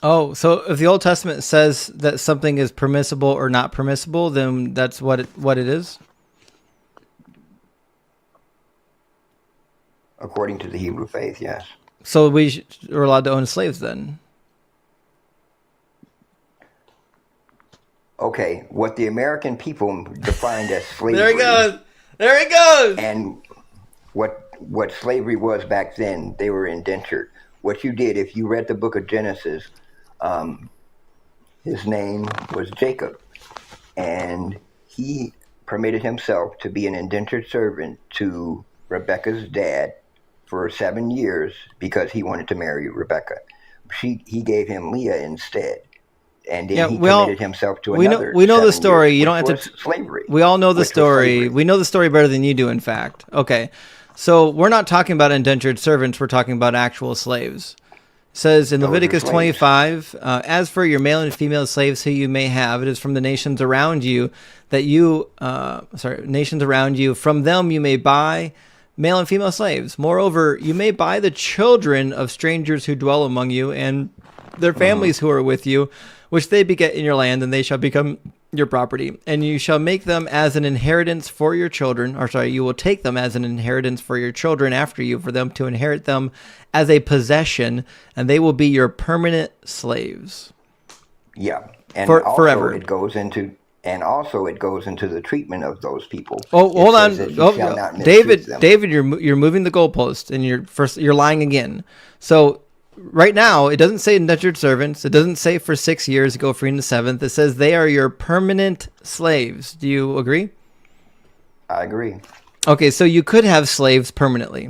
Oh, so if the Old Testament says that something is permissible or not permissible, then that's what it is. According to the Hebrew faith, yes. So we're allowed to own slaves then. Okay, what the American people defined as There he slavery goes. There he goes. and what slavery was back then, they were indentured. What you did, if you read the book of Genesis, um, his name was Jacob, and he permitted himself to be an indentured servant to Rebecca's dad for 7 years because he wanted to marry Rebecca. He gave him Leah instead, and then Yeah, he committed himself to we another know the 7 years, story. You don't which have was to. slavery. We all know the Which was story. slavery. We know the story better than you do. In fact, okay. So we're not talking about indentured servants. We're talking about actual slaves. It says in Those are Leviticus slaves. 25, as for your male and female slaves who you may have, it is from the nations around you that nations around you, from them you may buy male and female slaves. Moreover, you may buy the children of strangers who dwell among you and their families who are with you, which they beget in your land, and they shall become your property. And you shall make them as an inheritance for your children, you will take them as an inheritance for your children after you, for them to inherit them as a possession, and they will be your permanent slaves. Yeah, and Forever. also it goes into the treatment of those people. Oh, It hold on, says that you shall not mistreat David. them. David, you're moving the goalpost, and you're lying again. So right now, it doesn't say indentured servants. It doesn't say for 6 years go free in the seventh. It says they are your permanent slaves. Do you agree? I agree. Okay, so you could have slaves permanently.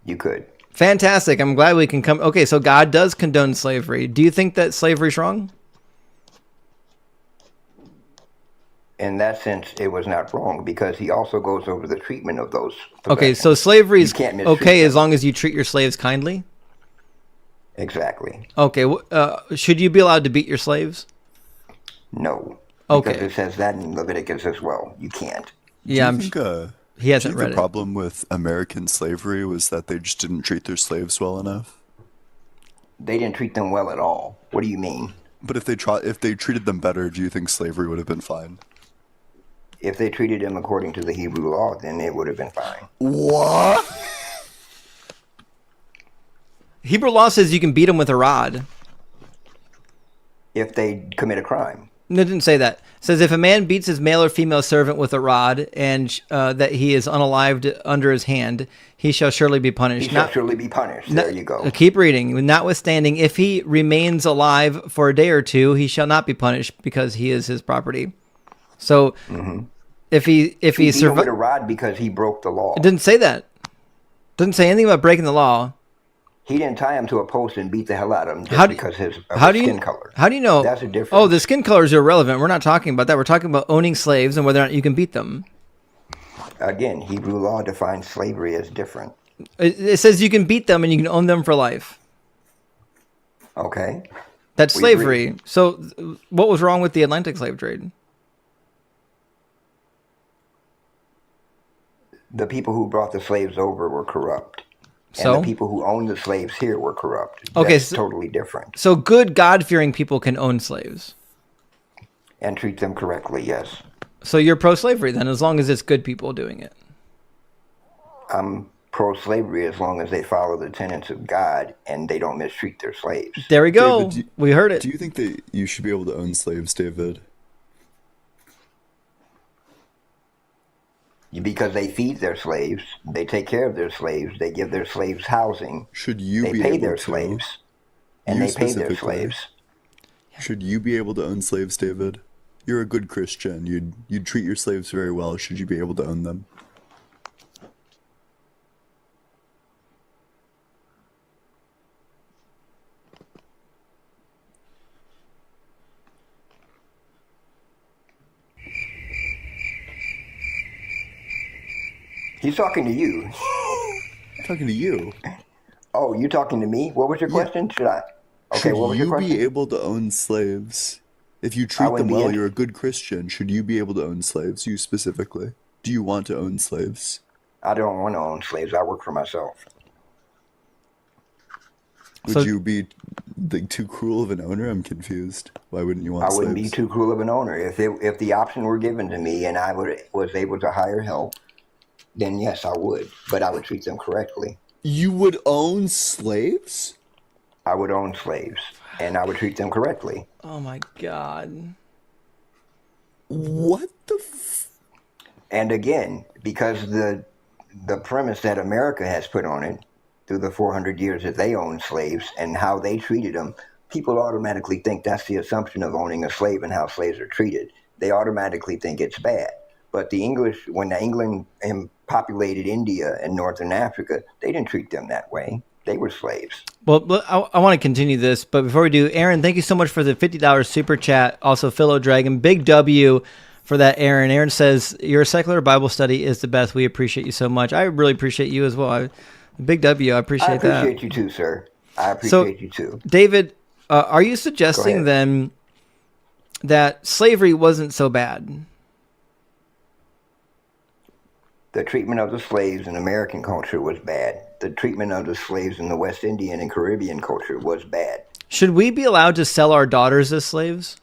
You could. Fantastic. I'm glad we can come. Okay, so God does condone slavery. Do you think that slavery is wrong? In that sense, it was not wrong because he also goes over the treatment of those Okay, so possessions. slavery You is can't mistreat okay as them. long as you treat your slaves kindly. Exactly. Okay, should you be allowed to beat your slaves? No, because Okay, it says that in Leviticus as well. You can't. Do yeah, you think he do hasn't you think read the it. problem with American slavery was that they just didn't treat their slaves well enough? They didn't treat them well at all. What do you mean? But if they treated them better, do you think slavery would have been fine? If they treated them according to the Hebrew law, then it would have been fine. What? Hebrew law says you can beat them with a rod. If they commit a crime. No, it didn't say that. It says if a man beats his male or female servant with a rod, and that he is unalived under his hand, he shall surely be He punished. shall surely be punished. There you go. Keep reading. Notwithstanding, if he remains alive for a day or two, he shall not be punished because he is his property. So, if he He beat him with a survives, rod because he broke the law. it didn't say that. Didn't say anything about breaking the law. He didn't tie him to a post and beat the hell out of him just How do because of how do his you skin color. how do you know? That's a difference. Oh, the skin color is irrelevant. We're not talking about that. We're talking about owning slaves and whether or not you can beat them. Again, Hebrew law defines slavery as different. It says you can beat them and you can own them for life. Okay? That's We slavery. agree. So, what was wrong with the Atlantic slave trade? The people who brought the slaves over were corrupt. And So, the people who owned the slaves here were corrupt. Okay, That's so- totally different. so good God-fearing people can own slaves. And treat them correctly, yes. So you're pro-slavery then, as long as it's good people doing it. I'm pro-slavery as long as they follow the tenets of God and they don't mistreat their slaves. There we go. David, We heard it. Do you think that you should be able to own slaves, David? Because they feed their slaves, they take care of their slaves, they give their slaves housing, Should you they be pay able their to? slaves, and You they pay their specifically. slaves. Should you be able to own slaves, David? You're a good Christian. You'd treat your slaves very well. Should you be able to own them? He's talking to you. I'm talking to you. Oh, you talking to me? What was your Yeah. question? Should I? Okay, Should what was your you be question? able to own slaves? If you treat them wouldn't be well, in- you're a good Christian. Should you be able to own slaves? You specifically. Do you want to own slaves? I don't want to own slaves. I work for myself. Would So- you be like too cruel of an owner? I'm confused. Why wouldn't you I want wouldn't be slaves? too cruel of an owner. If the option were given to me and was able to hire help, then yes, I would. But I would treat them correctly. You would own slaves? I would own slaves, and I would treat them correctly. Oh my God. What the And again, because the premise that America has put on it through the 400 years that they owned slaves and how they treated them, people automatically think that's the assumption of owning a slave and how slaves are treated. They automatically think it's bad. But the English, when England populated India and Northern Africa, they didn't treat them that way. They were slaves. Well, I want to continue this, but before we do, Aaron, thank you so much for the $50 super chat. Also, Philo Dragon, big W for that, Aaron. Aaron says, your secular Bible study is the best. We appreciate you so much. I really appreciate you as well. Big W, I appreciate that. I appreciate you too, sir. I appreciate you too. David, are you suggesting then that slavery wasn't so bad? The treatment of the slaves in American culture was bad. The treatment of the slaves in the West Indian and Caribbean culture was bad. Should we be allowed to sell our daughters as slaves?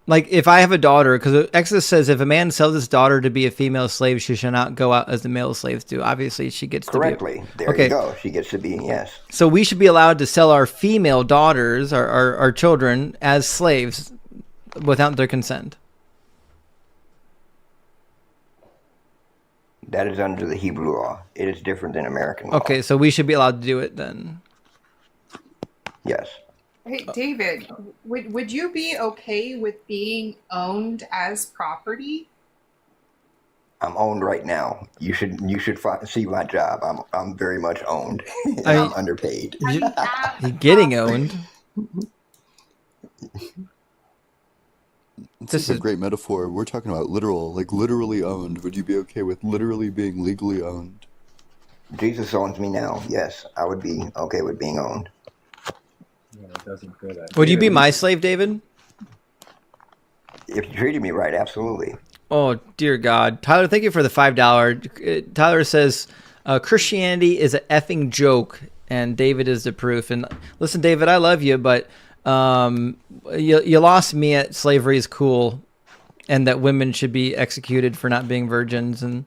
Like, if I have a daughter, because Exodus says if a man sells his daughter to be a female slave, she shall not go out as the male slaves do. Obviously, she gets correctly. To be... There you go. She gets to be, yes. So we should be allowed to sell our female daughters, our children, as slaves without their consent. That is under the Hebrew law. It is different than American law. Okay, so we should be allowed to do it then. Yes. Hey, David, would you be okay with being owned as property? I'm owned right now. You should see my job. I'm very much owned. I'm underpaid. You're getting owned. This is a great metaphor. We're talking about literal, like literally owned. Would you be okay with literally being legally owned? Jesus owns me now. Yes, I would be okay with being owned. Yeah, it doesn't go that. Would you be my slave, David? If you treated me right, absolutely. Oh, dear God. Tyler, thank you for the $5. Tyler says, Christianity is an effing joke, and David is the proof. And listen, David, I love you, but you lost me at slavery is cool and that women should be executed for not being virgins. And